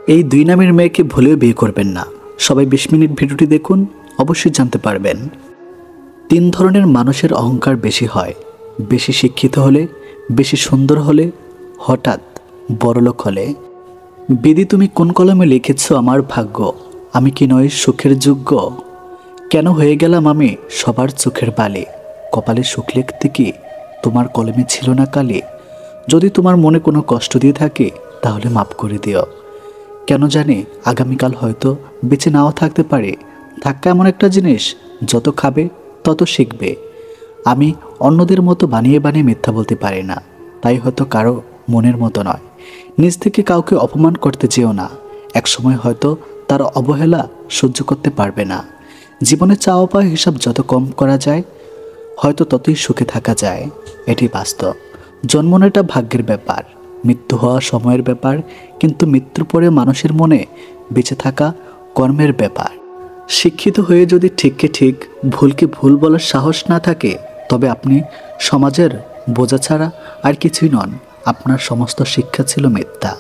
এই দুই নামের মেয়েকে ভুলেও বিয়ে করবেন না। সবাই 20 মিনিট ভিডিওটি দেখুন, অবশ্যই জানতে পারবেন। 3 ধরনের মানুষের অহংকার বেশি হয়: বেশি শিক্ষিত হলে, বেশি সুন্দর হলে, হঠাৎ বড়লোক হলে। বিধি তুমি কোন কলমে লিখেছ আমার ভাগ্য, আমি কি নই সুখের যোগ্য? কেন হয়ে গেলাম আমি সবার চোখের বালি, কপালে সুখ লিখতে কি তোমার কলমে ছিল না কালি? যদি তোমার মনে কোনো কষ্ট দিয়ে থাকে তাহলে মাফ করে দিও। কেন জানি আগামীকাল হয়তো বেঁচে নাও থাকতে পারে। ধাক্কা এমন একটা জিনিস, যত খাবে তত শিখবে। আমি অন্যদের মতো বানিয়ে বানিয়ে মিথ্যা বলতে পারি না, তাই হয়তো কারো মনের মতো নয়। নিজ থেকে কাউকে অপমান করতে যেও না, একসময় হয়তো তার অবহেলা সহ্য করতে পারবে না। জীবনে চাওয়া পাওয়া হিসাব যত কম করা যায় হয়তো ততই সুখে থাকা যায়, এটি বাস্তব। জন্ম নেওয়াটা ভাগ্যের ব্যাপার, মৃত্যু হওয়া সময়ের ব্যাপার, কিন্তু মৃত্যুর পরে মানুষের মনে বেঁচে থাকা কর্মের ব্যাপার। শিক্ষিত হয়ে যদি ঠিককে ঠিক, ভুলকে ভুল বলার সাহস না থাকে, তবে আপনি সমাজের বোঝা ছাড়া আর কিছুই নন। আপনার সমস্ত শিক্ষা ছিল মিথ্যা।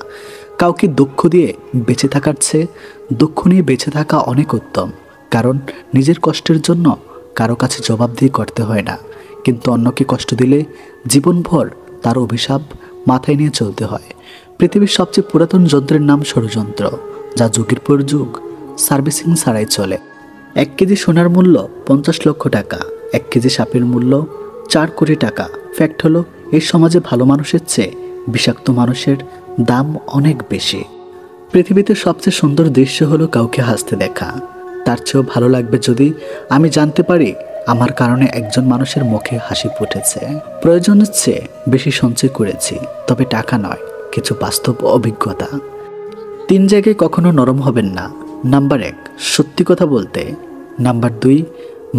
কাউকে দুঃখ দিয়ে বেঁচে থাকার চেয়ে দুঃখ নিয়ে বেঁচে থাকা অনেক উত্তম, কারণ নিজের কষ্টের জন্য কারো কাছে জবাবদিহি করতে হয় না, কিন্তু অন্যকে কষ্ট দিলে জীবনভর তার অভিশাপ মাথায় নিয়ে চলতে হয়। পৃথিবীর সবচেয়ে পুরাতন যন্ত্রের নাম ষড়যন্ত্র, যা যুগের পর যুগ সার্ভিসিং ছাড়াই চলে। 1 কেজি সোনার মূল্য 50 লক্ষ টাকা, 1 কেজি সাপের মূল্য 4 কোটি টাকা। ফ্যাক্ট হলো, এই সমাজে ভালো মানুষের চেয়ে বিষাক্ত মানুষের দাম অনেক বেশি। পৃথিবীতে সবচেয়ে সুন্দর দৃশ্য হলো কাউকে হাসতে দেখা। তার চেয়েও ভালো লাগবে যদি আমি জানতে পারি আমার কারণে একজন মানুষের মুখে হাসি ফুটেছে। প্রয়োজনের চেয়ে বেশি সঞ্চয় করেছি, তবে টাকা নয়, কিছু বাস্তব অভিজ্ঞতা। 3 জায়গায় কখনো নরম হবেন না। নাম্বার 1, সত্যি কথা বলতে। নাম্বার 2,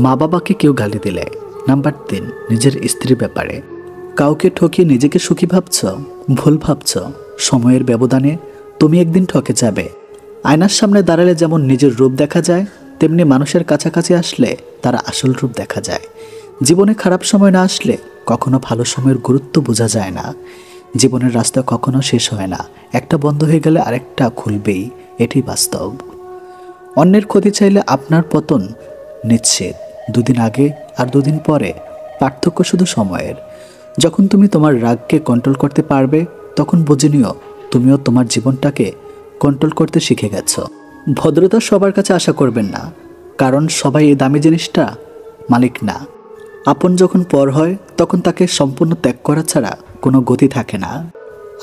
মা বাবাকে কেউ গালি দিলে। নাম্বার 3, নিজের স্ত্রীর ব্যাপারে। কাউকে ঠকিয়ে নিজেকে সুখী ভাবছ, ভুল ভাবছ। সময়ের ব্যবধানে তুমি একদিন ঠকে যাবে। আয়নার সামনে দাঁড়ালে যেমন নিজের রূপ দেখা যায়, তেমনি মানুষের কাছাকাছি আসলে তার আসল রূপ দেখা যায়। জীবনে খারাপ সময় না আসলে কখনো ভালো সময়ের গুরুত্ব বোঝা যায় না। জীবনের রাস্তা কখনো শেষ হয় না, একটা বন্ধ হয়ে গেলে আরেকটা খুলবেই, এটি বাস্তব। অন্যের ক্ষতি চাইলে আপনার পতন নিশ্চিত। 2 দিন আগে আর 2 দিন পরে, পার্থক্য শুধু সময়ের। যখন তুমি তোমার রাগকে কন্ট্রোল করতে পারবে, তখন বুঝে নিও তুমিও তোমার জীবনটাকে কন্ট্রোল করতে শিখে গেছ। ভদ্রতা সবার কাছে আশা করবেন না, কারণ সবাই এই দামি জিনিসটা মালিক না। আপন যখন পর হয়, তখন তাকে সম্পূর্ণ ত্যাগ করা ছাড়া কোনো গতি থাকে না।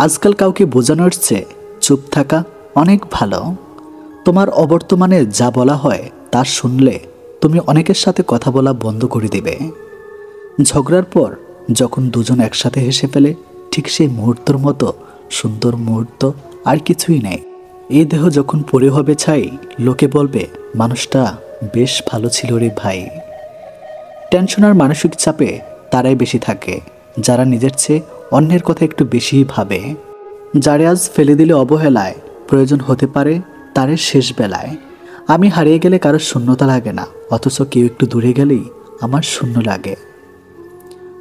আজকাল কাউকে বোঝানোর চেয়ে চুপ থাকা অনেক ভালো। তোমার অবর্তমানে যা বলা হয় তা শুনলে তুমি অনেকের সাথে কথা বলা বন্ধ করে দিবে। ঝগড়ার পর যখন দুজন একসাথে হেসে ফেলে, ঠিক সেই মুহূর্তের মতো সুন্দর মুহূর্ত আর কিছুই নেই। এই দেহ যখন পড়ে হবে ছাই, লোকে বলবে মানুষটা বেশ ভালো ছিল রে ভাই। টেনশন আর মানসিক চাপে তারাই বেশি থাকে যারা নিজের চেয়ে অন্যের কথা একটু বেশিই ভাবে। যারে আজ ফেলে দিলে অবহেলায়, প্রয়োজন হতে পারে তারে শেষ বেলায়। আমি হারিয়ে গেলে কারোর শূন্যতা লাগে না, অথচ কেউ একটু দূরে গেলেই আমার শূন্য লাগে।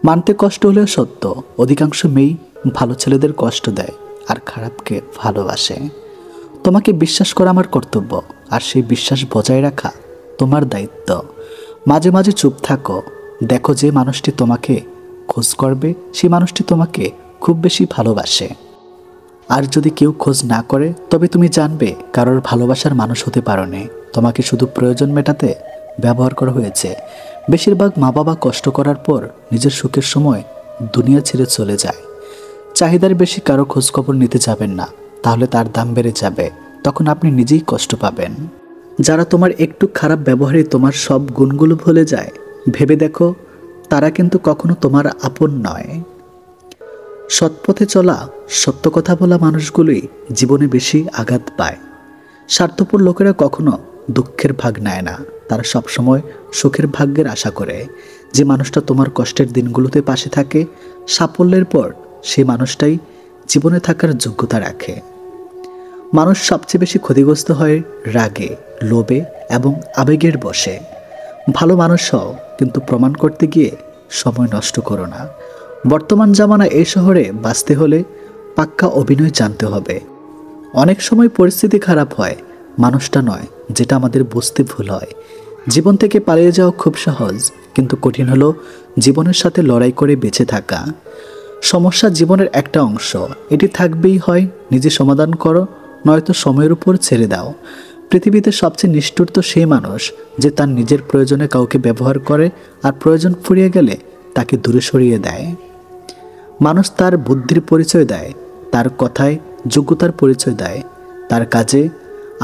মানতে কষ্ট হলেও সত্য, অধিকাংশ মেয়েই ভালো ছেলেদের কষ্ট দেয় আর খারাপকে ভালোবাসে। তোমাকে বিশ্বাস করা আমার কর্তব্য, আর সেই বিশ্বাস বজায় রাখা তোমার দায়িত্ব। মাঝে মাঝে চুপ থাকো, দেখো যে মানুষটি তোমাকে খোঁজ করবে সেই মানুষটি তোমাকে খুব বেশি ভালোবাসে। আর যদি কেউ খোঁজ না করে, তবে তুমি জানবে কারোর ভালোবাসার মানুষ হতে পারোনি, তোমাকে শুধু প্রয়োজন মেটাতে ব্যবহার করা হয়েছে। বেশিরভাগ মা বাবা কষ্ট করার পর নিজের সুখের সময় দুনিয়া ছেড়ে চলে যায়। চাহিদার বেশি কারো খোঁজখবর নিতে যাবেন না, তাহলে তার দাম বেড়ে যাবে, তখন আপনি নিজেই কষ্ট পাবেন। যারা তোমার একটু খারাপ ব্যবহারে তোমার সব গুণগুলো ভুলে যায়, ভেবে দেখো তারা কিন্তু কখনো তোমার আপন নয়। সৎপথে চলা, সত্য কথা বলা মানুষগুলোই জীবনে বেশি আঘাত পায়। স্বার্থপর লোকেরা কখনো দুঃখের ভাগ নেয় না, তারা সবসময় সুখের ভাগ্যের আশা করে। যে মানুষটা তোমার কষ্টের দিনগুলোতে পাশে থাকে, সাফল্যের পর সেই মানুষটাই জীবনে থাকার যোগ্যতা রাখে। মানুষ সবচেয়ে বেশি ক্ষতিগ্রস্ত হয় রাগে, লোভে এবং আবেগের বশে। ভালো মানুষ হও, কিন্তু প্রমাণ করতে গিয়ে সময় নষ্ট করো না। বর্তমান জামানা এই শহরে বাঁচতে হলে পাক্কা অভিনয় জানতে হবে। অনেক সময় পরিস্থিতি খারাপ হয়, মানুষটা নয়, যেটা আমাদের বুঝতে ভুল হয়। জীবন থেকে পালিয়ে যাওয়া খুব সহজ, কিন্তু কঠিন হলো জীবনের সাথে লড়াই করে বেঁচে থাকা। সমস্যা জীবনের একটা অংশ, এটি থাকবেই, হয় নিজে সমাধান করো, নয়তো সময়ের উপর ছেড়ে দাও। পৃথিবীতে সবচেয়ে নিষ্ঠুর তো সেই মানুষ যে তার নিজের প্রয়োজনে কাউকে ব্যবহার করে আর প্রয়োজন ফুরিয়ে গেলে তাকে দূরে সরিয়ে দেয়। মানুষ তার বুদ্ধির পরিচয় দেয়, তার কথায় যোগ্যতার পরিচয় দেয়, তার কাজে,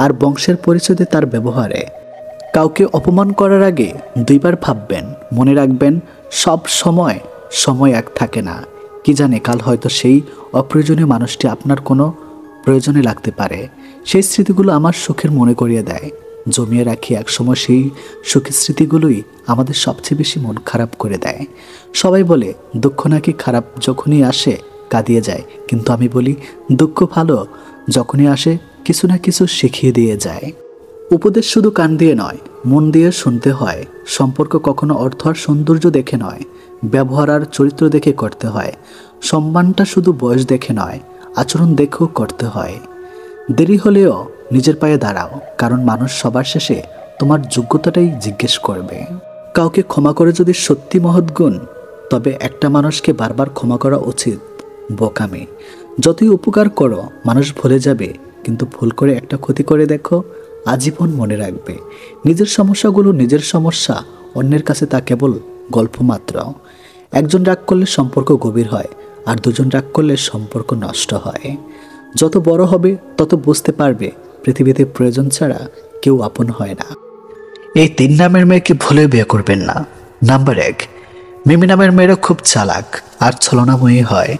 আর বংশের পরিচয় দেয় তার ব্যবহারে। কাউকে অপমান করার আগে দুইবার ভাববেন। মনে রাখবেন, সব সময় সময় এক থাকে না। কি জানে, কাল হয়তো সেই অপ্রয়োজনীয় মানুষটি আপনার কোনো প্রয়োজনে লাগতে পারে। সেই স্মৃতিগুলো আমার সুখের মনে করিয়ে দেয়। জমিয়ে রাখি, একসময় সেই সুখের স্মৃতিগুলোই আমাদের সবচেয়ে বেশি মন খারাপ করে দেয়। সবাই বলে দুঃখ নাকি খারাপ যখনই আসে কাঁদিয়ে যায়, কিন্তু আমি বলি দুঃখ ভালো, যখনই আসে কিছু না কিছু শিখিয়ে দিয়ে যায়। উপদেশ শুধু কান দিয়ে নয়, মন দিয়ে শুনতে হয়। সম্পর্ক কখনো অর্থ আর সৌন্দর্য দেখে নয়, ব্যবহার আর চরিত্র দেখে করতে হয়। সম্মানটা শুধু বয়স দেখে নয়, আচরণ দেখেও করতে হয়। দেরি হলেও নিজের পায়ে দাঁড়াও, কারণ মানুষ সবার শেষে তোমার যোগ্যতাটাই জিজ্ঞেস করবে। কাউকে ক্ষমা করে যদি সত্যি মহৎ গুণ, তবে একটা মানুষকে বারবার ক্ষমা করা উচিত বোকামি। যতই উপকার করো মানুষ ভুলে যাবে, কিন্তু ভুল করে একটা ক্ষতি করে দেখো, আজীবন মনে রাখবে। নিজের সমস্যাগুলো নিজের সমস্যা, অন্যের কাছে তা কেবল গল্প মাত্র। একজন রাগ করলে সম্পর্ক গভীর হয়, আর দুজন রাগ করলে সম্পর্ক নষ্ট হয়। যত বড় হবে তত বুঝতে পারবে পৃথিবীতে প্রয়োজন ছাড়া কেউ আপন হয় না। এই 3 নামের মেয়েকে ভুলে বিয়ে করবেন না। নাম্বার 1, মিমি নামের মেয়েরা খুব চালাক আর ছলনাময়ী হয়।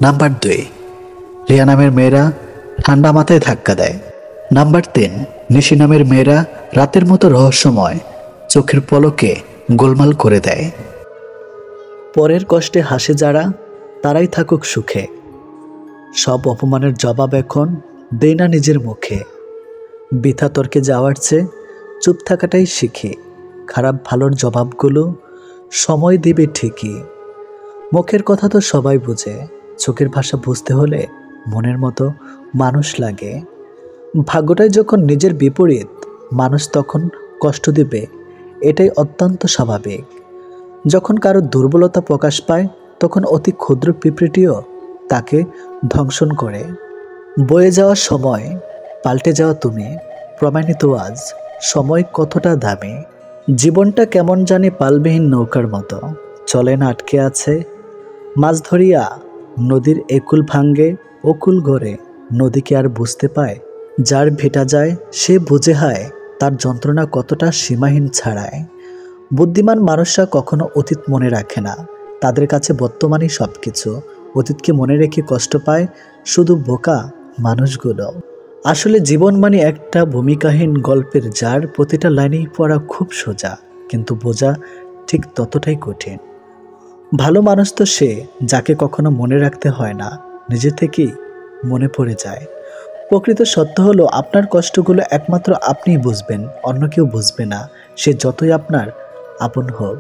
নাম্বার 2, রিয়া নামের মেয়েরা ঠান্ডা মাথায় ধাক্কা দেয়। নাম্বার 3, নিশি নামের মেয়েরা রাতের মতো রহস্যময়, চোখের পলকে গোলমাল করে দেয়। পরের কষ্টে হাসে যারা, তারাই থাকুক সুখে। সব অপমানের জবাব এখন দেই না নিজের মুখে। বৃথা তর্কে যাওয়ার চেয়ে চুপ থাকাটাই শিখি। খারাপ ভালোর জবাবগুলো সময় দিবে ঠিকই। মুখের কথা তো সবাই বুঝে, চোখের ভাষা বুঝতে হলে মনের মতো মানুষ লাগে। ভাগ্যটাই যখন নিজের বিপরীত, মানুষ তখন কষ্ট দেবে, এটাই অত্যন্ত স্বাভাবিক। যখন কারো দুর্বলতা প্রকাশ পায়, তখন অতি ক্ষুদ্র পিঁপড়েটিও তাকে ধ্বংসন করে। বয়ে যাওয়া সময়, পাল্টে যাওয়া তুমি, প্রমাণিত আজ সময় কতটা দামি। জীবনটা কেমন জানি পালবিহীন নৌকার মতো, চলে না, আটকে আছে। মাছ ধরিয়া নদীর একুল ভাঙ্গে অকুল গড়ে, নদীকে আর বুঝতে পায় যার ভেটা যায় সে বুঝে হয় তার যন্ত্রণা কতটা সীমাহীন ছাড়ায়। বুদ্ধিমান মানুষরা কখনো অতীত মনে রাখে না, তাদের কাছে বর্তমানই সব কিছু। অতীতকে মনে রেখে কষ্ট পায় শুধু বোকা মানুষগুলো। আসলে জীবন মানে একটা ভূমিকাহীন গল্পের, যার প্রতিটা লাইনেই পড়া খুব সোজা, কিন্তু বোঝা ঠিক ততটাই কঠিন। ভালো মানুষ তো সে যাকে কখনো মনে রাখতে হয় না, নিজে থেকেই মনে পড়ে যায়। প্রকৃত সত্য হলো, আপনার কষ্টগুলো একমাত্র আপনিই বুঝবেন, অন্য কেউ বুঝবে না, সে যতই আপনার আপন হোক।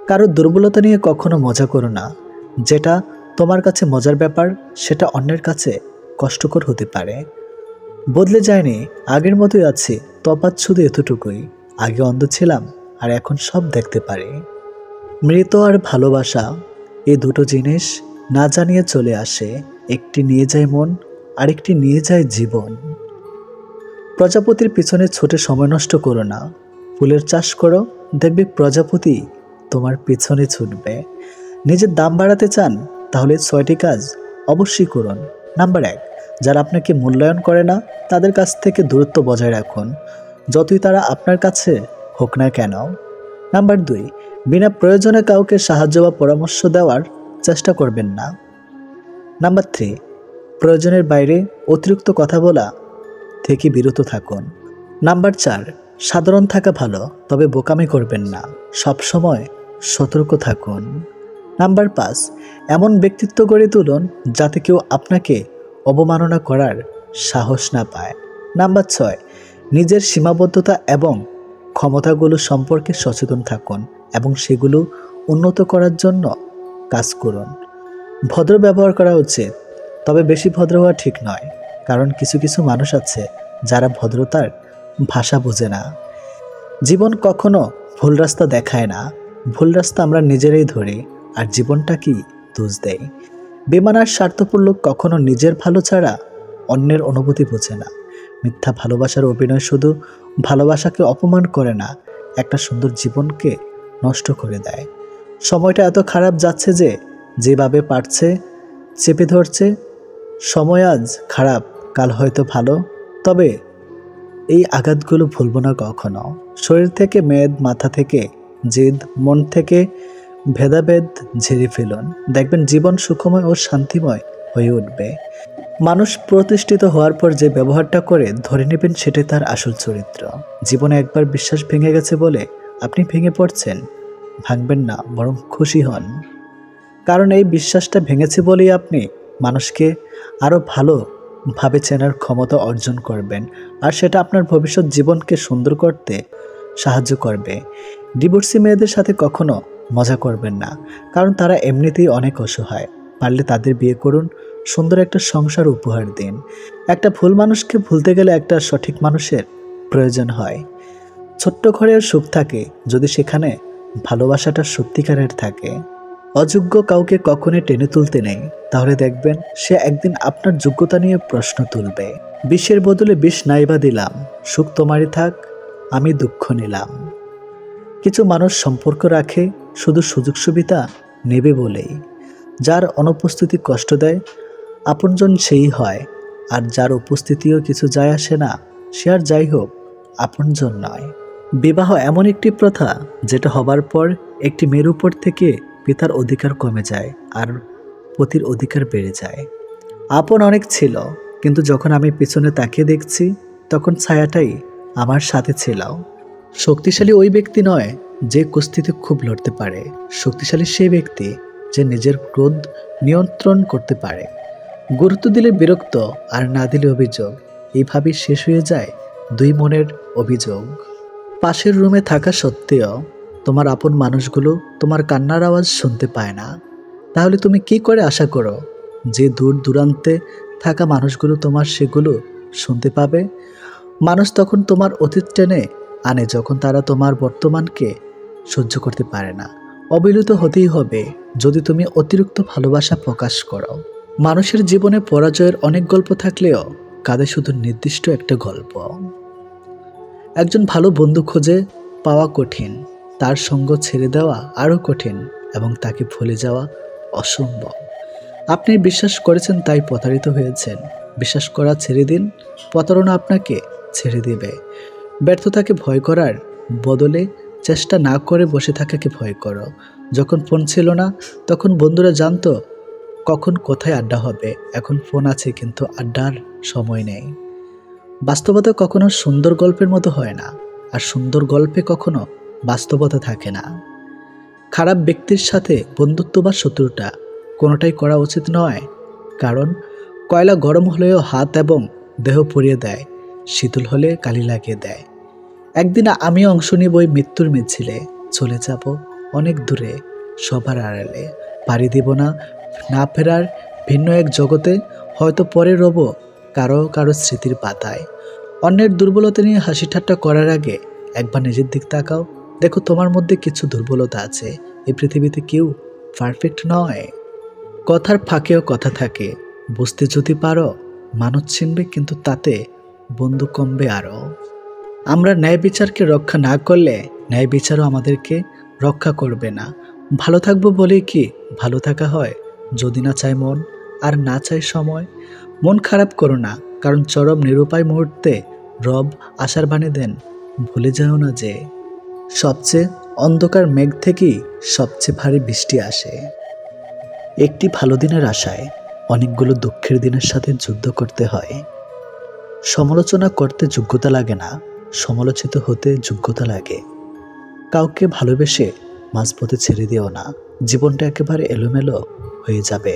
কারো দুর্বলতা নিয়ে কখনো মজা করো না। যেটা তোমার কাছে মজার ব্যাপার, সেটা অন্যের কাছে কষ্টকর হতে পারে। বদলে যায়নি, আগের মতোই আছে, তফাৎ শুধু এতটুকুই, আগে অন্ধ ছিলাম আর এখন সব দেখতে পারি। মৃত আর ভালোবাসা, এই দুটো জিনিস না জানিয়ে চলে আসে। একটি নিয়ে যায় মন, আরেকটি নিয়ে যায় জীবন। প্রজাপতির পিছনে ছুটে সময় নষ্ট করো না। ফুলের চাষ করো, দেখবে প্রজাপতি তোমার পিছনে ছুটবে। নিজের দাম বাড়াতে চান, তাহলে 6টি কাজ অবশ্যই করুন। নাম্বার 1, যারা আপনাকে মূল্যায়ন করে না তাদের কাছ থেকে দূরত্ব বজায় রাখুন, যতই তারা আপনার কাছে হোক না কেন। নাম্বার 2, বিনা প্রয়োজনে কাউকে সাহায্য বা পরামর্শ দেওয়ার চেষ্টা করবেন না। নাম্বার 3, প্রয়োজনের বাইরে অতিরিক্ত কথা বলা থেকে বিরত থাকুন। নাম্বার 4, সাধারণ থাকা ভালো, তবে বোকামি করবেন না, সব সময় সতর্ক থাকুন। নাম্বার 5, এমন ব্যক্তিত্ব গড়ে তুলুন যাতে কেউ আপনাকে অবমাননা করার সাহস না পায়। নাম্বার 6, নিজের সীমাবদ্ধতা এবং ক্ষমতাগুলো সম্পর্কে সচেতন থাকুন এবং সেগুলো উন্নত করার জন্য কাজ করুন। ভদ্র ব্যবহার করা উচিত, তবে বেশি ভদ্র হওয়া ঠিক নয়। কারণ কিছু কিছু মানুষ আছে যারা ভদ্রতার ভাষা বোঝে না। জীবন কখনো ভুল রাস্তা দেখায় না, ভুল রাস্তা আমরা নিজেরাই ধরি, আর জীবনটা কি দোষ দেয়। বেমান আর স্বার্থপর লোক কখনো নিজের ভালো ছাড়া অন্যের অনুভূতি বোঝে না। মিথ্যা ভালোবাসার অভিনয় শুধু ভালোবাসাকে অপমান করে না, একটা সুন্দর জীবনকে নষ্ট করে দেয়। সময়টা এত খারাপ যাচ্ছে যে যেভাবে পারছে চেপে ধরছে। সময় আজ খারাপ, কাল হয়তো ভালো, তবে এই আঘাতগুলো ভুলব না কখনো। শরীর থেকে মেদ, মাথা থেকে জেদ, মন থেকে ভেদাভেদ ঝেড়ে ফেলুন, দেখবেন জীবন সুখময় ও শান্তিময় হয়ে উঠবে। মানুষ প্রতিষ্ঠিত হওয়ার পর যে ব্যবহারটা করে ধরে নেবেন সেটাই তার আসল চরিত্র। জীবনে একবার বিশ্বাস ভেঙে গেছে বলে আপনি ভেঙে পড়ছেন, ভাঙবেন না, বরং খুশি হন। কারণ এই বিশ্বাসটা ভেঙেছে বলেই আপনি মানুষকে আরও ভালোভাবে চেনার ক্ষমতা অর্জন করবেন, আর সেটা আপনার ভবিষ্যৎ জীবনকে সুন্দর করতে সাহায্য করবে। ডিভোর্সি মেয়েদের সাথে কখনো মজা করবেন না, কারণ তারা এমনিতেই অনেক অসহায়। পারলে তাদের বিয়ে করুন, সুন্দর একটা সংসার উপহার দিন। একটা ভুল মানুষকে ভুলতে গেলে একটা সঠিক মানুষের প্রয়োজন হয়। ছোট্ট ঘরের সুখ থাকে যদি সেখানে ভালোবাসাটা সত্যিকারের থাকে। অযোগ্য কাউকে কখনোই টেনে তুলতে নেই, তাহলে দেখবেন সে একদিন আপনার যোগ্যতা নিয়ে প্রশ্ন তুলবে। বিষের বদলে বিষ নাইবা দিলাম, সুখ তোমারই থাক, আমি দুঃখ নিলাম। কিছু মানুষ সম্পর্ক রাখে শুধু সুযোগ সুবিধা নেবে বলেই। যার অনুপস্থিতি কষ্ট দেয় আপনজন সেই হয়, আর যার উপস্থিতিও কিছু যায় আসে না সে আর যাই হোক আপনজন নয়। বিবাহ এমন একটি প্রথা যেটা হবার পর একটি মেয়ের উপর থেকে পিতার অধিকার কমে যায় আর পতির অধিকার বেড়ে যায়। আপন অনেক ছিল, কিন্তু যখন আমি পিছনে তাকিয়ে দেখছি তখন ছায়াটাই আমার সাথে ছিল। শক্তিশালী ওই ব্যক্তি নয় যে কুস্তিতে খুব লড়তে পারে, শক্তিশালী সেই ব্যক্তি যে নিজের ক্রোধ নিয়ন্ত্রণ করতে পারে। গুরুত্ব দিলে বিরক্ত, আর না দিলে অভিযোগ, এইভাবেই শেষ হয়ে যায় দুই মনের অভিযোগ। পাশের রুমে থাকা সত্ত্বেও তোমার আপন মানুষগুলো তোমার কান্নার আওয়াজ শুনতে পায় না, তাহলে তুমি কি করে আশা করো যে দূর দূরান্তে থাকা মানুষগুলো তোমার সেগুলো শুনতে পাবে? মানুষ তখন তোমার অতীত টেনে আনে যখন তারা তোমার বর্তমানকে সহ্য করতে পারে না। অবিলত হতেই হবে যদি তুমি অতিরিক্ত ভালোবাসা প্রকাশ করো। মানুষের জীবনে পরাজয়ের অনেক গল্প থাকলেও কাঁধে শুধু নির্দিষ্ট একটা গল্প। একজন ভালো বন্ধু খুঁজে পাওয়া কঠিন, তার সঙ্গ ছেড়ে দেওয়া আরও কঠিন, এবং তাকে ভুলে যাওয়া অসম্ভব। আপনি বিশ্বাস করেছেন তাই প্রতারিত হয়েছেন, বিশ্বাস করা ছেড়ে দিন, প্রতারণা আপনাকে ছেড়ে দেবে। ব্যর্থতাকে ভয় করার বদলে চেষ্টা না করে বসে থাকাকে ভয় করো। যখন ফোন ছিল না তখন বন্ধুরা জানতো কখন কোথায় আড্ডা হবে, এখন ফোন আছে কিন্তু আড্ডার সময় নেই। বাস্তবতা কখনো সুন্দর গল্পের মতো হয় না, আর সুন্দর গল্পে কখনো বাস্তবতা থাকে না। খারাপ ব্যক্তির সাথে বন্ধুত্ব বা শত্রুতা কোনোটাই করা উচিত নয়, কারণ কয়লা গরম হলেও হাত এবং দেহ পুড়িয়ে দেয়, শীতল হলে কালি লাগিয়ে দেয়। একদিন আমিও অংশ নিব ওই মৃত্যুর মিছিলে, চলে যাব অনেক দূরে, সবার আড়ালে, পাড়ি দিব না না ফেরার ভিন্ন এক জগতে। হয়তো পরে রব কারো কারো স্মৃতির পাতায়। অন্যের দুর্বলতা নিয়ে হাসি ঠাট্টা করার আগে একবার নিজের দিক তাকাও, দেখো তোমার মধ্যে কিছু দুর্বলতা আছে। এই পৃথিবীতে কেউ পারফেক্ট নয়। কথার ফাঁকেও কথা থাকে, বুঝতে যদি পারো মানুষ চিনবে, কিন্তু তাতে বন্ধু কমবে আরও। আমরা ন্যায় বিচারকে রক্ষা না করলে ন্যায় বিচারও আমাদেরকে রক্ষা করবে না। ভালো থাকবো বলেই কি ভালো থাকা হয়? যদি না চায় মন আর না চায় সময়। মন খারাপ করো না, কারণ চরম নিরুপায় মুহূর্তে রব আশার বাণী দেন, ভুলে যাও না যে সবচেয়ে অন্ধকার মেঘ থেকেই সবচেয়ে ভারী বৃষ্টি আসে। একটি ভালো দিনের আশায় অনেকগুলো দুঃখের দিনের সাথে যুদ্ধ করতে হয়। সমালোচনা করতে যোগ্যতা লাগে না, সমালোচিত হতে যোগ্যতা লাগে। কাউকে ভালোবেসে মাঝপথে ছেড়ে দিও না, জীবনটা একেবারে এলোমেলো হয়ে যাবে।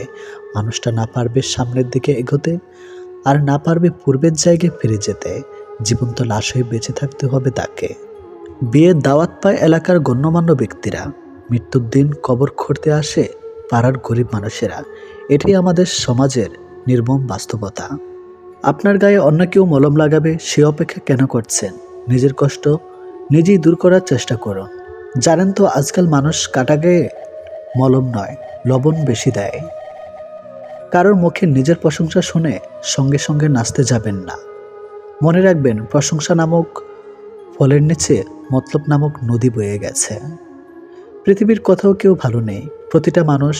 মানুষটা না পারবে সামনের দিকে এগোতে, আর না পারবে পূর্বের জায়গায় ফিরে যেতে। জীবন তো লাশ হয়ে বেঁচে থাকতে হবে তাকে। বিয়ের দাওয়াত পায় এলাকার গণ্যমান্য ব্যক্তিরা, মৃত্যুর দিন কবর খুঁড়তে আসে পাড়ার গরিব মানুষেরা। এটাই আমাদের সমাজের নির্মম বাস্তবতা। আপনার গায়ে অন্য কেউ মলম লাগাবে সে অপেক্ষা কেন করছেন? নিজের কষ্ট নিজেই দূর করার চেষ্টা করুন। জানেন তো আজকাল মানুষ কাটা গায়ে মলম নয়, লবণ বেশি দেয়। কারোর মুখে নিজের প্রশংসা শুনে সঙ্গে সঙ্গে নাচতে যাবেন না। মনে রাখবেন, প্রশংসা নামক ফলের নিচে মতলব নামক নদী বয়ে গেছে। পৃথিবীর কোথাও কেউ ভালো নেই। প্রতিটা মানুষ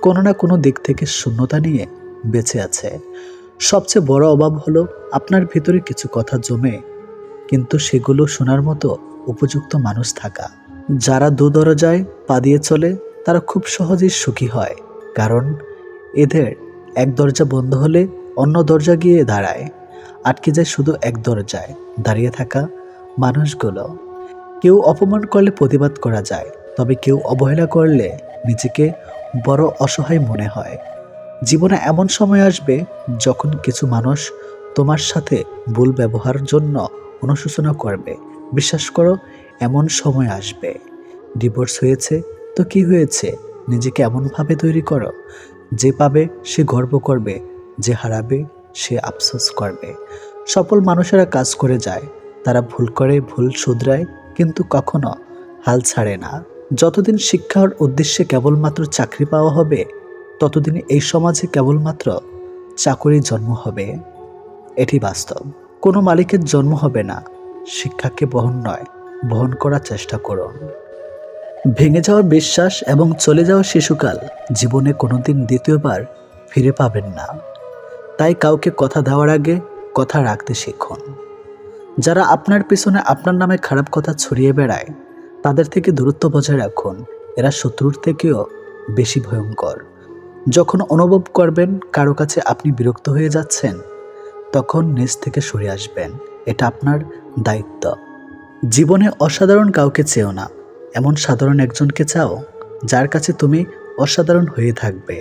কোনো না কোনো দিক থেকে শূন্যতা নিয়ে বেঁচে আছে। সবচেয়ে বড় অভাব হলো আপনার ভিতরে কিছু কথা জমে কিন্তু সেগুলো শোনার মতো উপযুক্ত মানুষ থাকা। যারা দু দরজায় পা দিয়ে চলে তারা খুব সহজেই সুখী হয়, কারণ এদের এক দরজা বন্ধ হলে অন্য দরজা গিয়ে দাঁড়ায়। আটকে যায় শুধু এক দরজায় দাঁড়িয়ে থাকা মানুষগুলো। কেউ অপমান করলে প্রতিবাদ করা যায়, তবে কেউ অবহেলা করলে নিজেকে বড় অসহায় মনে হয়। জীবনে এমন সময় আসবে যখন কিছু মানুষ তোমার সাথে ভুল ব্যবহারের জন্য অনুশোচনা করবে। বিশ্বাস করো, এমন সময় আসবে। ডিভোর্স হয়েছে তো কি হয়েছে, নিজেকে এমনভাবে তৈরি করো যে পাবে সে গর্ব করবে, যে হারাবে সে আফসোস করবে। সফল মানুষেরা কাজ করে যায়, তারা ভুল করে, ভুল শুধরায়, কিন্তু কখনো হাল ছাড়ে না। যতদিন শিক্ষার উদ্দেশ্যে কেবলমাত্র চাকরি পাওয়া হবে, ততদিন এই সমাজে কেবলমাত্র চাকরির জন্ম হবে। এটি বাস্তব। কোনো মালিকের জন্ম হবে না। শিক্ষাকে বহন করার চেষ্টা করুন। ভেঙে যাওয়া বিশ্বাস এবং চলে যাওয়া শিশুকাল জীবনে কোনোদিন দ্বিতীয়বার ফিরে পাবেন না। তাই কাউকে কথা দেওয়ার আগে কথা রাখতে শিখুন। যারা আপনার পিছনে আপনার নামে খারাপ কথা ছড়িয়ে বেড়ায় তাদের থেকে দূরত্ব বজায় রাখুন। এরা শত্রুর থেকেও বেশি ভয়ঙ্কর। যখন অনুভব করবেন কারো কাছে আপনি বিরক্ত হয়ে যাচ্ছেন, তখন নিজ থেকে সরে আসবেন। এটা আপনার দায়িত্ব। জীবনে অসাধারণ কাউকে চেও না, এমন সাধারণ একজনকে চাও যার কাছে তুমি অসাধারণ হয়ে থাকবে,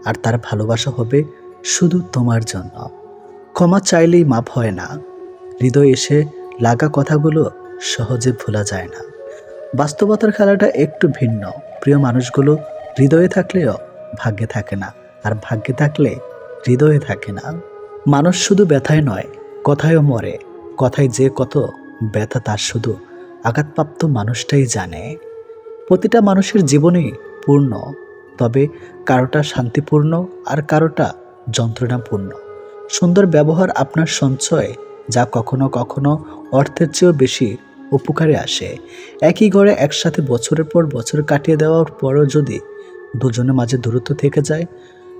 আর তার ভালোবাসা হবে শুধু তোমার জন্য। ক্ষমা চাইলেই মাপ হয় না। হৃদয়ে এসে লাগা কথাগুলো সহজে ভোলা যায় না। বাস্তবতার খেলাটা একটু ভিন্ন। প্রিয় মানুষগুলো হৃদয়ে থাকলেও ভাগ্যে থাকে না, আর ভাগ্যে থাকলে হৃদয়ে থাকে না। মানুষ শুধু ব্যথায় নয়, কথায়ও মরে। কথায় যে কত ব্যথা তার শুধু আঘাতপ্রাপ্ত মানুষটাই জানে। প্রতিটা মানুষের জীবনই পূর্ণ, তবে কারোটা শান্তিপূর্ণ আর কারোটা যন্ত্রণাপূর্ণ। সুন্দর ব্যবহার আপনার সঞ্চয়, যা কখনো কখনো অর্থের চেয়েও বেশি উপকারে আসে। একই ঘরে একসাথে বছরের পর বছর কাটিয়ে দেওয়ার পরও যদি দুজনের মাঝে দূরত্ব থেকে যায়,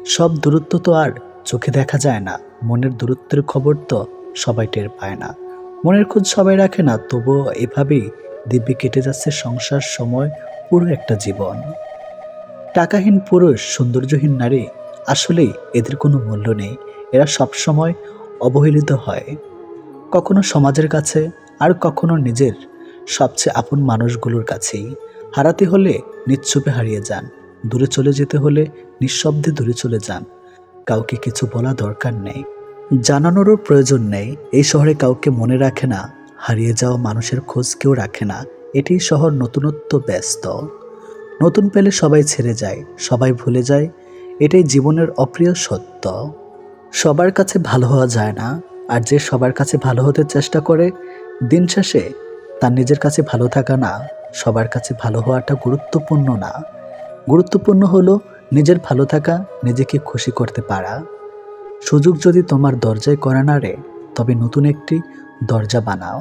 সব দূরত্ব তো আর চোখে দেখা যায় না। মনের দূরত্বের খবর তো সবাই টের পায় না। মনের খোঁজ সবাই রাখে না, তবুও এভাবেই দিব্যি কেটে যাচ্ছে সংসার, সময়, পুরো একটা জীবন। টাকাহীন পুরুষ, সৌন্দর্যহীন নারী, আসলেই এদের কোনো মূল্য নেই। এরা সবসময় অবহেলিত হয়, কখনো সমাজের কাছে, আর কখনো নিজের সবচেয়ে আপন মানুষগুলোর কাছেই। হারাতে হলে নিশ্চুপে হারিয়ে যান, দূরে চলে যেতে হলে নিঃশব্দে দূরে চলে যান। কাউকে কিছু বলা দরকার নেই, জানানোরও প্রয়োজন নেই। এই শহরে কাউকে মনে রাখে না, হারিয়ে যাওয়া মানুষের খোঁজ কেউ রাখে না। এটি শহর নতুনত্ব ব্যস্ত। নতুন পেলে সবাই ছেড়ে যায়, সবাই ভুলে যায়। এটাই জীবনের অপ্রিয় সত্য। সবার কাছে ভালো হওয়া যায় না, আর যে সবার কাছে ভালো হতে চেষ্টা করে, দিন শেষে তার নিজের কাছে ভালো থাকা না। সবার কাছে ভালো হওয়াটা গুরুত্বপূর্ণ না। গুরুত্বপূর্ণ হলো নিজের ভালো থাকা, নিজেকে খুশি করতে পারা। সুযোগ যদি তোমার দরজায় করা নাড়ে, তবে নতুন একটি দরজা বানাও।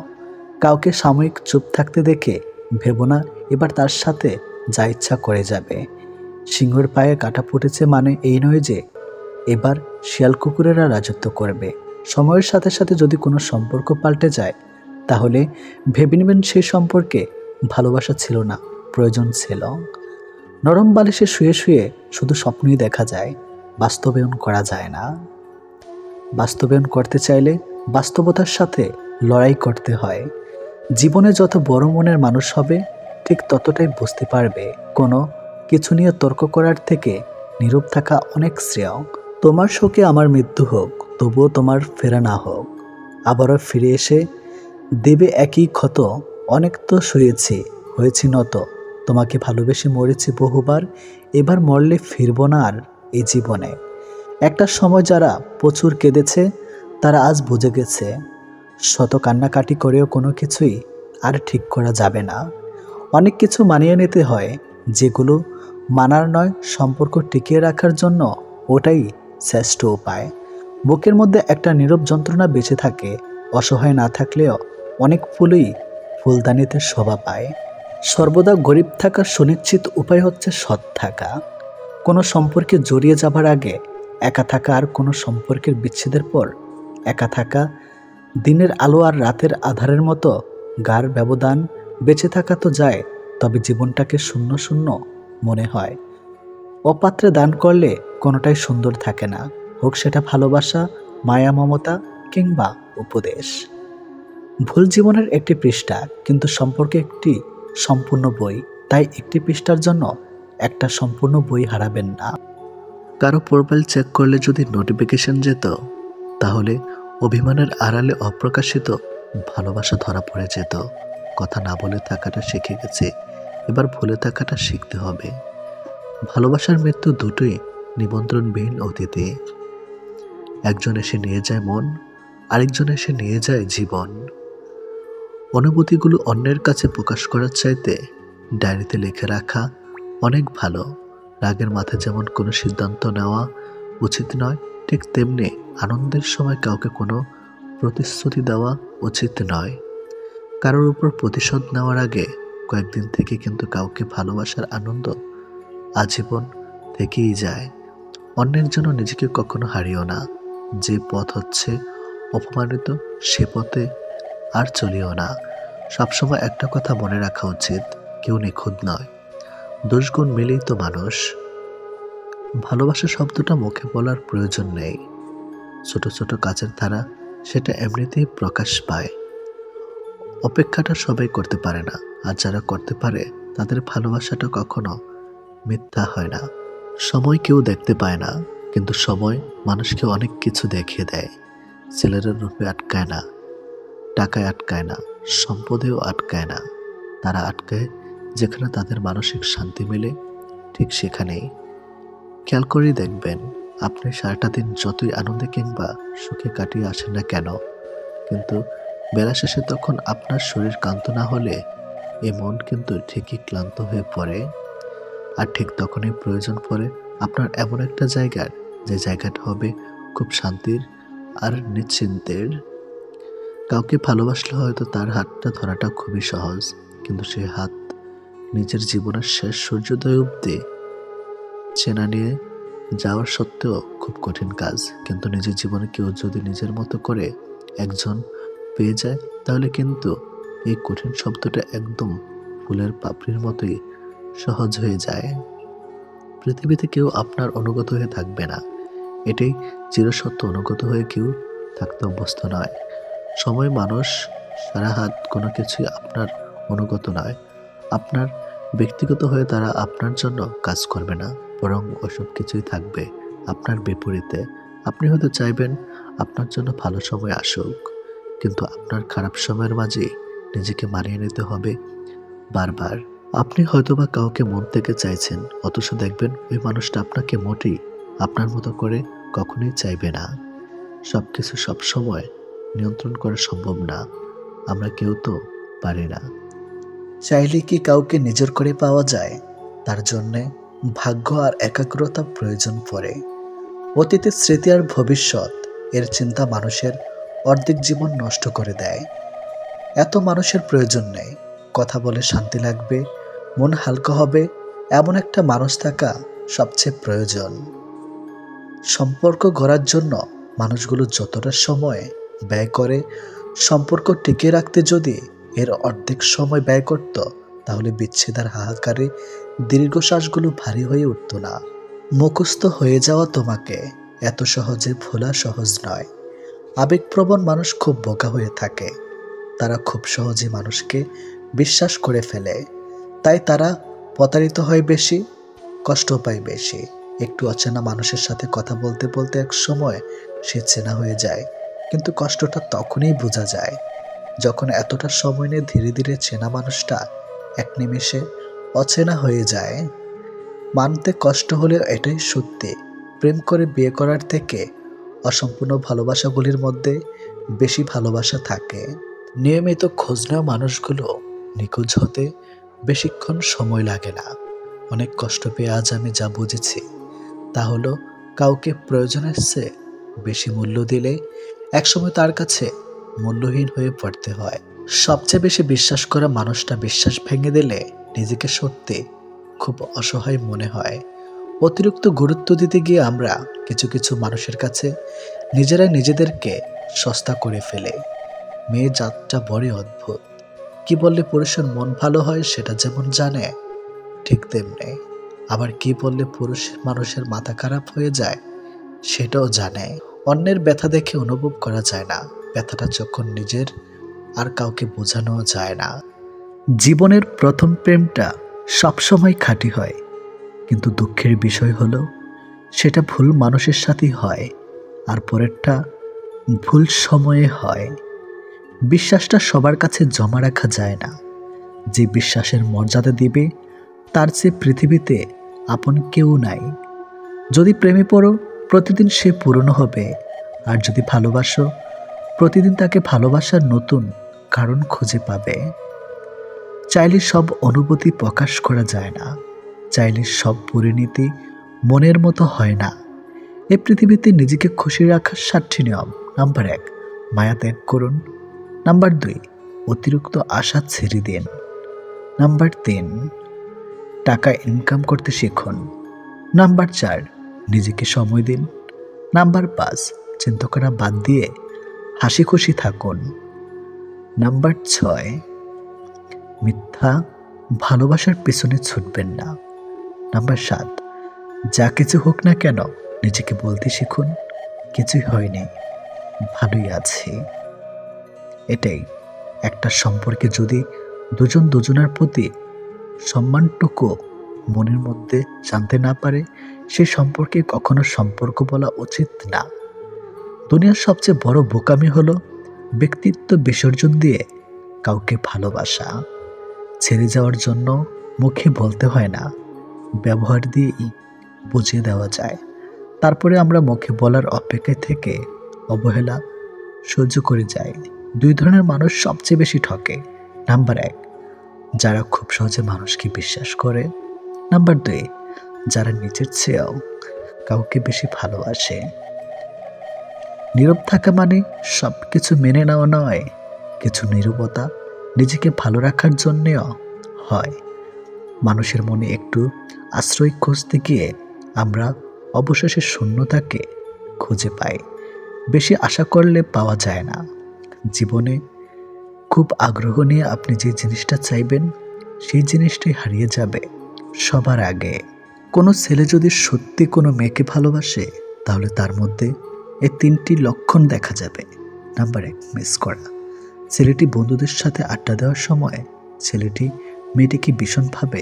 কাউকে সাময়িক চুপ থাকতে দেখে ভেবো না এবার তার সাথে যা ইচ্ছা করে যাবে। সিংহের পায়ে কাটা ফুটেছে মানে এই নয় যে এবার শিয়াল কুকুরেরা রাজত্ব করবে। সময়ের সাথে সাথে যদি কোনো সম্পর্ক পাল্টে যায়, তাহলে ভেবে নেবেন সেই সম্পর্কে ভালোবাসা ছিল না, প্রয়োজন ছিল। নরম বালিশে শুয়ে শুয়ে শুধু স্বপ্নই দেখা যায়, বাস্তবায়ন করা যায় না। বাস্তবায়ন করতে চাইলে বাস্তবতার সাথে লড়াই করতে হয়। জীবনে যত বড় মনের মানুষ হবে, ঠিক ততটাই বুঝতে পারবে কোনো কিছু নিয়ে তর্ক করার থেকে নীরব থাকা অনেক শ্রেয়। তোমার শোকে আমার মৃত্যু হোক, তবুও তোমার ফেরা না হোক। আবারও ফিরে এসে দেবে একই ক্ষত। অনেক তো শুয়েছি, হয়েছি নত, তোমাকে ভালোবেসে মরেছি বহুবার। এবার মরলে ফিরব না আর এই জীবনে। একটা সময় যারা প্রচুর কেঁদেছে, তারা আজ বুঝে গেছে শত কান্নাকাটি করেও কোনো কিছুই আর ঠিক করা যাবে না। অনেক কিছু মানিয়ে নিতে হয়, যেগুলো মানার নয়, সম্পর্ক টিকিয়ে রাখার জন্য ওটাই শ্রেষ্ঠ উপায়। বুকের মধ্যে একটা নীরব যন্ত্রণা বেঁচে থাকে, অসহায় না থাকলেও অনেক ফুলই ফুলদানিতে শোভা পায়। সর্বদা গরিব থাকার সুনিশ্চিত উপায় হচ্ছে সৎ থাকা। কোনো সম্পর্কে জড়িয়ে যাবার আগে একা থাকা, আর কোনো সম্পর্কের বিচ্ছেদের পর একা থাকা। দিনের আলো আর রাতের আধারের মতো গাঢ় ব্যবধান। বেঁচে থাকা তো যায়, তবে জীবনটাকে শূন্য শূন্য মনে হয়। অপাত্রে দান করলে কোনোটাই সুন্দর থাকে না, হোক সেটা ভালোবাসা, মায়া, মমতা কিংবা উপদেশ। ভুল জীবনের একটি পৃষ্ঠা, কিন্তু সম্পর্কে একটি সম্পূর্ণ বই। তাই একটি পৃষ্ঠার জন্য একটা সম্পূর্ণ বই হারাবেন না। কারো প্রোফাইল চেক করলে যদি নোটিফিকেশন যেত, তাহলে অভিমানের আড়ালে অপ্রকাশিত ভালোবাসা ধরা পড়ে যেত। কথা না বলে থাকাটা শিখে গেছে, এবার ভুলে থাকাটা শিখতে হবে। ভালোবাসার মৃত্যু দুটোই নিমন্ত্রণবিহীন অতিথি। একজন এসে নিয়ে যায় মন, আরেকজন এসে নিয়ে যায় জীবন। অনুভূতিগুলো অন্যের কাছে প্রকাশ করার চাইতে ডায়েরিতে লিখে রাখা অনেক ভালো। রাগের মাথায় যেমন কোনো সিদ্ধান্ত নেওয়া উচিত নয়, ঠিক তেমনি আনন্দের সময় কাউকে কোনো প্রতিশ্রুতি দেওয়া উচিত নয়। কারোর উপর প্রতিশোধ নেওয়ার আগে কয়েকদিন থেকে কিন্তু কাউকে ভালোবাসার আনন্দ আজীবন থেকেই যায়। অন্যের জন্য নিজেকে কখনো হারিও না। যে পথ হচ্ছে অপমানিত, সে পথে আর চলিও না। সবসময় একটা কথা মনে রাখা উচিত, কেউ নিখুঁত নয়, দোষগুণ মিলেই তো মানুষ। ভালোবাসা শব্দটা মুখে বলার প্রয়োজন নেই। ছোট ছোট কাজের ধারা সেটা এমনিতেই প্রকাশ পায়। অপেক্ষাটা সবাই করতে পারে না, আর যারা করতে পারে তাদের ভালোবাসাটা কখনো মিথ্যা হয় না। সময় কেউ দেখতে পায় না, কিন্তু সময় মানুষকে অনেক কিছু দেখিয়ে দেয়। ছেলেরা রূপে আটকায় না, টাকায় আটকায় না, সম্পদেও আটকায় না। তারা আটকায় যেখানে তাদের মানসিক শান্তি মেলে, ঠিক সেখানেই। খেয়াল করেই দেখবেন, আপনি সারাটা দিন যতই আনন্দে কিংবা সুখে কাটিয়ে আসেন না কেন, কিন্তু বেলা শেষে তখন আপনার শরীর ক্লান্ত না হলে এই মন কিন্তু ঠিকই ক্লান্ত হয়ে পড়ে। আর ঠিক তখনই প্রয়োজন পড়ে আপনার এমন একটা জায়গার, যে জায়গাটা হবে খুব শান্তির আর নিশ্চিন্তের। কাউকে ভালোবাসলে হয়তো তার হাতটা ধরাটা খুবই সহজ, কিন্তু সেই হাত নিজের জীবনের শেষ সূর্যোদয় অবধি চেনা নিয়ে যাওয়ার সত্ত্বেও খুব কঠিন কাজ। কিন্তু নিজের জীবনে কেউ যদি নিজের মতো করে একজন পেয়ে যায়, তাহলে কিন্তু এই কঠিন শব্দটা একদম ফুলের পাপড়ির মতোই সহজ হয়ে যায়। পৃথিবীতে কেউ আপনার অনুগত হয়ে থাকবে না, এটাই চিরসত্য। অনুগত হয়ে কেউ থাকতে অভ্যস্ত নয়। সময়, মানুষ, সারা হাত কোনো কিছুই আপনার অনুগত নয়। আপনার ব্যক্তিগত হয়ে তারা আপনার জন্য কাজ করবে না, বরং ওসব কিছুই থাকবে আপনার বিপরীতে। আপনি হয়তো চাইবেন আপনার জন্য ভালো সময় আসুক, কিন্তু আপনার খারাপ সময়ের মাঝে নিজেকে মানিয়ে নিতে হবে বারবার। আপনি হয়তোবা কাউকে মন থেকে চাইছেন, অথচ দেখবেন ওই মানুষটা আপনাকে মোটেই আপনার মতো করে কখনোই চাইবে না। সবকিছু সবসময় নিয়ন্ত্রণ করা সম্ভব না, আমরা কেউ তো পারি না। চাইলে কি কাউকে নিজের করে পাওয়া যায়? তার জন্যে ভাগ্য আর একাগ্রতা প্রয়োজন পড়ে। অতীতের স্মৃতি আর ভবিষ্যৎ এর চিন্তা মানুষের অর্ধেক জীবন নষ্ট করে দেয়। এত মানুষের প্রয়োজন নেই। কথা বলে শান্তি লাগবে, মন হালকা হবে, এমন একটা মানুষ থাকা সবচেয়ে প্রয়োজন। সম্পর্ক গড়ার জন্য মানুষগুলো যতটা সময় ব্যয় করে, সম্পর্ক টিকিয়ে রাখতে যদি এর অর্ধেক সময় ব্যয় করত, তাহলে বিচ্ছেদের হাহাকারে দীর্ঘশ্বাসগুলো ভারী হয়ে উঠত না। মুখস্থ হয়ে যাওয়া তোমাকে এত সহজে ভোলা সহজ নয়। আবেগপ্রবণ মানুষ খুব বোকা হয়ে থাকে। তারা খুব সহজে মানুষকে বিশ্বাস করে ফেলে, তাই তারা প্রতারিত হয় বেশি, কষ্ট পায় বেশি। একটু অচেনা মানুষের সাথে কথা বলতে বলতে এক সময় সে চেনা হয়ে যায়, কিন্তু কষ্টটা তখনই বোঝা যায় যখন এতটা সময় নিয়ে ধীরে ধীরে চেনা মানুষটা এক নিমেষে অচেনা হয়ে যায়। মানতে কষ্ট হলেও এটাই সত্যি, প্রেম করে বিয়ে করার থেকে অসম্পূর্ণ ভালোবাসাগুলির মধ্যে বেশি ভালোবাসা থাকে। নিয়মিত খোঁজ নেওয়া মানুষগুলো নিখোঁজ হতে বেশিক্ষণ সময় লাগে না। অনেক কষ্ট পেয়ে আজ আমি যা বুঝেছি তা হলো, কাউকে প্রয়োজনের চেয়ে বেশি মূল্য দিলে একসময় তার কাছে মূল্যহীন হয়ে পড়তে হয়। সবচেয়ে বেশি বিশ্বাস করা মানুষটা বিশ্বাস ভেঙে দিলে নিজেকে সত্যি খুব অসহায় মনে হয়। অতিরিক্ত গুরুত্ব দিতে গিয়ে আমরা কিছু কিছু মানুষের কাছে নিজেরাই নিজেদেরকে সস্তা করে ফেলে। মেয়ে জাতটা বড়ই অদ্ভুত। কি বললে পুরুষের মন ভালো হয় সেটা যেমন জানে, ঠিক তেমনি আবার কি বললে পুরুষ মানুষের মাথা খারাপ হয়ে যায় সেটাও জানে। অন্যের ব্যথা দেখে অনুভব করা যায় না, ব্যথাটা যখন নিজের আর কাউকে বোঝানো যায় না। জীবনের প্রথম প্রেমটা সবসময় খাঁটি হয়, কিন্তু দুঃখের বিষয় হলো সেটা ভুল মানুষের সাথেই হয়, আর পরেরটা ভুল সময়ে হয়। বিশ্বাসটা সবার কাছে জমা রাখা যায় না। যে বিশ্বাসের মর্যাদা দিবে তার চেয়ে পৃথিবীতে আপন কেউ নাই। যদি প্রেমে পড়ো প্রতিদিন সে পুরনো হবে, আর যদি ভালোবাসো প্রতিদিন তাকে ভালোবাসার নতুন কারণ খুঁজে পাবে। চাইলে সব অনুভূতি প্রকাশ করা যায় না, চাইলে সব পরিণতি মনের মতো হয় না। এই পৃথিবীতে নিজেকে খুশি রাখার 7টি নিয়ম। নাম্বার 1, মায়া ত্যাগ করুন। নাম্বার 2, অতিরিক্ত আশা ছেড়ে দিন। নাম্বার 3, টাকা ইনকাম করতে শিখুন। নাম্বার 4, নিজেকে সময় দিন। নাম্বার 5, চিন্তা করা বাদ দিয়ে হাসি খুশি থাকুন। নাম্বার 6, মিথ্যা ভালোবাসার পেছনে ছুটবেন না। নাম্বার 7, যা কিছু হোক না কেন নিজেকে বলতে শিখুন, কিছুই হয়নি, ভালোই আছি। এটাই একটা সম্পর্কে যদি দুজন দুজনের প্রতি সম্মানটুকু মনের মধ্যে জানতে না পারে, সে সম্পর্কে কখনো সম্পর্ক বলা উচিত না। দুনিয়ার সবচেয়ে বড় বোকামি হলো ব্যক্তিত্ব বিসর্জন দিয়ে কাউকে ভালোবাসা। ছেড়ে যাওয়ার জন্য মুখে বলতে হয় না, ব্যবহার দিয়েই বুঝিয়ে দেওয়া যায়। তারপরে আমরা মুখে বলার অপেক্ষায় থেকে অবহেলা সহ্য করে যাই। 2 ধরনের মানুষ সবচেয়ে বেশি ঠকে। নাম্বার 1, যারা খুব সহজে মানুষকে বিশ্বাস করে। নাম্বার 2, যারা নিজের চেয়েও কাউকে বেশি ভালোবাসে। নীরব থাকা মানে সব কিছু মেনে নেওয়া নয়, কিছু নীরবতা নিজেকে ভালো রাখার জন্যেও হয়। মানুষের মনে একটু আশ্রয় খুঁজতে গিয়ে আমরা অবশেষে শূন্যতাকে খুঁজে পাই। বেশি আশা করলে পাওয়া যায় না। জীবনে খুব আগ্রহ নিয়ে আপনি যে জিনিসটা চাইবেন সেই জিনিসটাই হারিয়ে যাবে সবার আগে। কোনো ছেলে যদি সত্যি কোনো মেয়েকে ভালোবাসে তাহলে তার মধ্যে এই 3টি লক্ষণ দেখা যাবে। নাম্বার 1, মিস করা। ছেলেটি বন্ধুদের সাথে আড্ডা দেওয়ার সময় ছেলেটি মেয়েটিকে ভীষণভাবে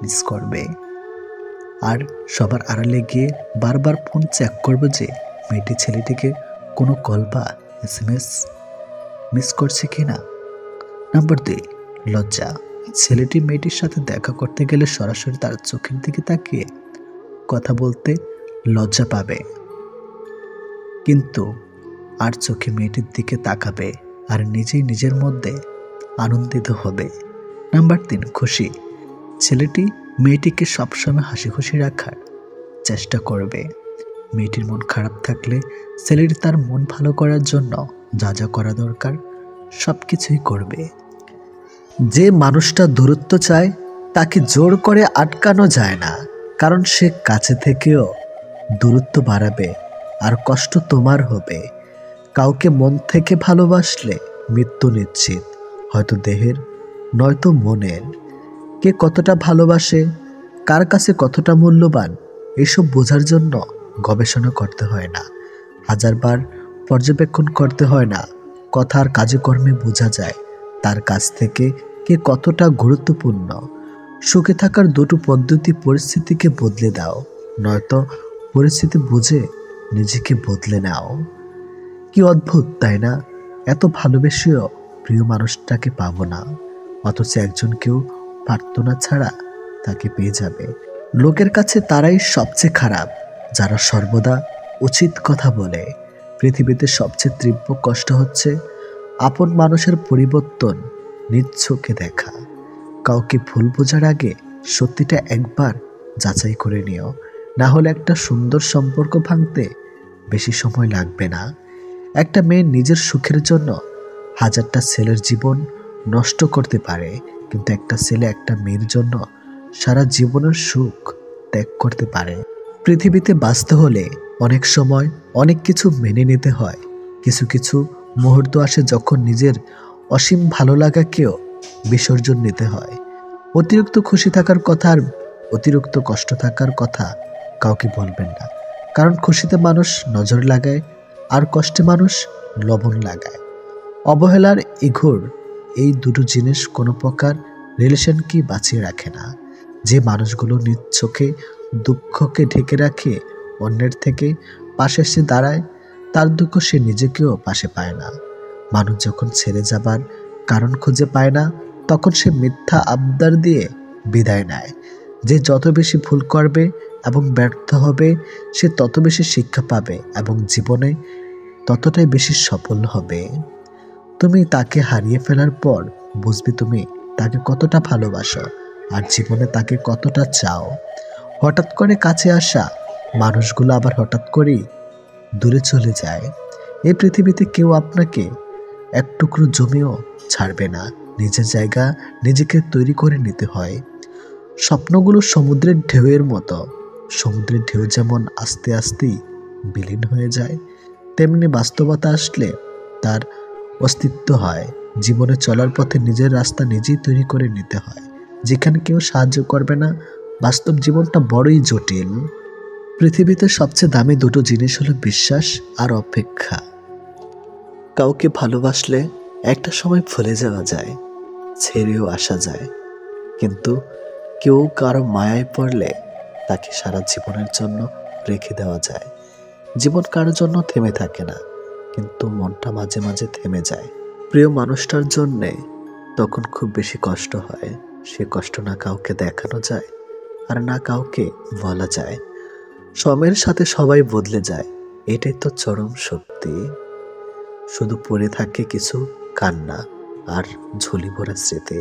মিস করবে, আর সবার আড়ালে গিয়ে বারবার ফোন চেক করবে যে মেয়েটি ছেলেটিকে কোনো কল বা SMS মিস করছে কিনা। নাম্বার 2, লজ্জা। ছেলেটি মেয়েটির সাথে দেখা করতে গেলে সরাসরি তার চোখের দিকে তাকিয়ে কথা বলতে লজ্জা পাবে, কিন্তু আর চোখে মেয়েটির দিকে তাকাবে আর নিজেই নিজের মধ্যে আনন্দিত হবে। নাম্বার 3, খুশি। ছেলেটি মেয়েটিকে সবসময় হাসি খুশি রাখার চেষ্টা করবে। মেয়েটির মন খারাপ থাকলে ছেলেটি তার মন ভালো করার জন্য যা যা করা দরকার সব কিছুই করবে। যে মানুষটা দূরত্ব চায় তাকে জোর করে আটকানো যায় না, কারণ সে কাছে থেকেও দূরত্ব বাড়াবে আর কষ্ট তোমার হবে। কাউকে মন থেকে ভালোবাসলে মৃত্যু নিশ্চিত, হয়তো দেহের নয়তো মনের। কে কতটা ভালোবাসে, কার কাছে কতটা মূল্যবান, এসব বোঝার জন্য গবেষণা করতে হয় না, হাজারবার পর্যবেক্ষণ করতে হয় না। কথা আর কাজে কর্মে বোঝা যায় তার কাছ থেকে কে কতটা গুরুত্বপূর্ণ। সুখে থাকার 2টো পদ্ধতি: পরিস্থিতিকে বদলে দাও, নয়তো পরিস্থিতি বুঝে নিজেকে বদলে নাও। কি অদ্ভুত তাই না? এত ভালোবেসেও প্রিয় মানুষটাকে পাবো না, অথচ একজনকেও প্রার্থনা ছাড়া তাকে পেয়ে যাবে। লোকের কাছে তারাই সবচেয়ে খারাপ যারা সর্বদা উচিত কথা বলে। পৃথিবীতে সবচেয়ে তীব্র কষ্ট হচ্ছে আপন মানুষের পরিবর্তন নিজ চোখে দেখা। কাউকে ভুল বোঝার আগে সত্যিটা একবার যাচাই করে নিও, না হলে একটা সুন্দর সম্পর্ক ভাঙতে বেশি সময় লাগবে না। একটা মেয়ে নিজের সুখের জন্য হাজারটা ছেলের জীবন নষ্ট করতে পারে, কিন্তু একটা ছেলে একটা মেয়ের জন্য সারা জীবনের সুখ ত্যাগ করতে পারে। পৃথিবীতে বাঁচতে হলে অনেক সময় অনেক কিছু মেনে নিতে হয়। কিছু কিছু মুহূর্ত আসে যখন নিজের অসীম ভালো লাগাকেও বিসর্জন নিতে হয়। অতিরিক্ত খুশি থাকার কথা আর অতিরিক্ত কষ্ট থাকার কথা কাউকে বলবেন না, কারণ খুশিতে মানুষ নজর লাগায় আর কষ্টে মানুষ লবণ লাগায়। অবহেলার ইঘোর এই দুটো জিনিস কোনো প্রকার রিলেশনকে বাঁচিয়ে রাখে না। যে মানুষগুলো নিজ চোখে দুঃখকে ঢেকে রাখে, অন্যের থেকে পাশে এসে দাঁড়ায়, তার দুঃখ সে নিজেকেও পাশে পায় না। মানুষ যখন ছেড়ে যাবার কারণ খুঁজে পায় না, তখন সে মিথ্যা আবদার দিয়ে বিদায় নেয়। যে যত বেশি ভুল করবে এবং ব্যর্থ হবে, সে তত বেশি শিক্ষা পাবে এবং জীবনে ততটাই বেশি সফল হবে। তুমি তাকে হারিয়ে ফেলার পর বুঝবে তুমি তাকে কতটা ভালোবাসো আর জীবনে তাকে কতটা চাও। হঠাৎ করে কাছে আসা মানুষগুলো আবার হঠাৎ করেই দূরে চলে যায়। এই পৃথিবীতে কেউ আপনাকে এক টুকরো জমিও ছাড়বে না। নিজের জায়গা নিজেকে তৈরি করে নিতে হয়। স্বপ্নগুলো সমুদ্রের ঢেউয়ের মতো। সমুদ্রের ঢেউ যেমন আস্তে আস্তেই বিলীন হয়ে যায়, তেমনি বাস্তবতা আসলে তার অস্তিত্ব হয়। জীবনে চলার পথে নিজের রাস্তা নিজেই তৈরি করে নিতে হয়। যেখানে কেউ সাহায্য করবে না, বাস্তব জীবনটা বড়ই জটিল। পৃথিবীতে সবচেয়ে দামি দুটো জিনিস হলো বিশ্বাস আর অপেক্ষা। কাউকে ভালোবাসলে একটা সময় ভুলে যাওয়া যায়, ছেড়েও আসা যায়, কিন্তু কেউ কারো মায়ায় পড়লে তাকে সারা জীবনের জন্য রেখে দেওয়া যায়। জীবন কারোর জন্য থেমে থাকে না, কিন্তু মনটা মাঝে মাঝে থেমে যায় প্রিয় মানুষটার জন্যে। তখন খুব বেশি কষ্ট হয়। সে কষ্ট না কাউকে দেখানো যায় আর না কাউকে বলা যায়। সময়ের সাথে সবাই বদলে যায়, এটাই তো চরম সত্যি। শুধু পড়ে থাকে কিছু কান্না আর ঝুলি ভরা স্মৃতি।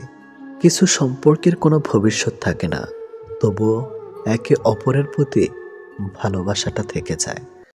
কিছু সম্পর্কের কোনো ভবিষ্যৎ থাকে না, তবুও একে অপরের প্রতি ভালোবাসাটা থেকে যায়।